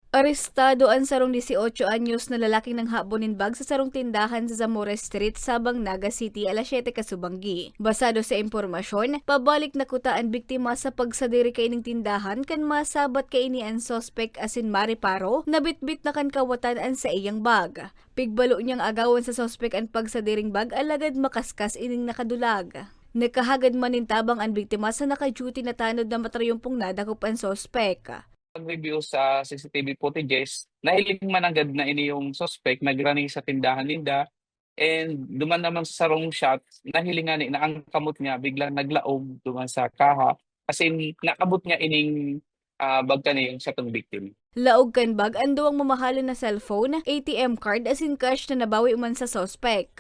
Arestado ang sarong 18 anyos na lalaking ng haboninbag sa sarong tindahan sa Zamora Street, Sabang Naga City, alas 7 kasubanggi. Basado sa impormasyon, pabalik na kuta ang biktima sa pagsadiri kay ning tindahan kan masabat kay ini ang sospek asin mariparo na bitbit na kan kawatan ang sa iyang bag. Pigbalo niyang agawan sa sospek ang pagsadiring bag alagad makaskas ining nakadulag. Nakahagad manintabang ang biktima sa naka-duty na tanod na matrayumpong nadakop ang sospek. Pag-review sa CCTV footages, nahiling mananggad na ini yung suspect nagrani sa tindahan ninda and duman naman sa sarong shot, nahilingan na ang kamot niya biglang naglaog duman sa kaha kasi nakabot niya ining bag kani yung sa tong victim. Laog kan bag ando ang mamahalo na cellphone, ATM card asin cash na nabawi man sa sospek.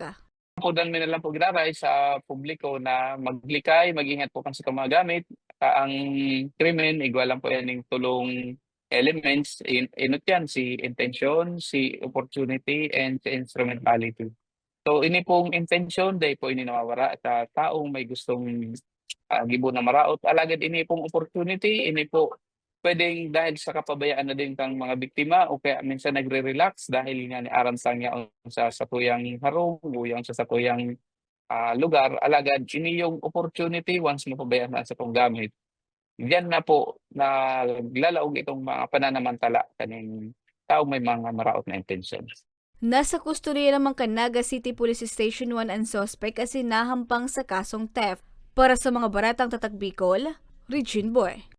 Pudan mi na lang po ginaray sa publiko na maglikay, mag-ingat po kan sa mga gamit. Ang krimen, igwalan po yan ng tulong elements. Inot yan, si intention, si opportunity, and si instrumentality. So ini pong intention, dahil po ini nawawara at taong may gustong gibo na maraot. Alagad ini pong opportunity, ini po pwedeng dahil sa kapabayaan na din kang mga biktima o kaya minsan nagre-relax dahil nga ni aram sang niya sa satuyang harong o yung sa satuyang lugar. Alagad, ini yung opportunity once mapabayaan na sa itong gamit. Diyan na po na lalaog itong mga pananamantala kaning tao may mga maraot na intentions. Nasa kusturya naman kan Naga City Police Station 1 ang sospek asin nahampang sa kasong theft. Para sa mga baratang tatak Bicol, Regine Boy.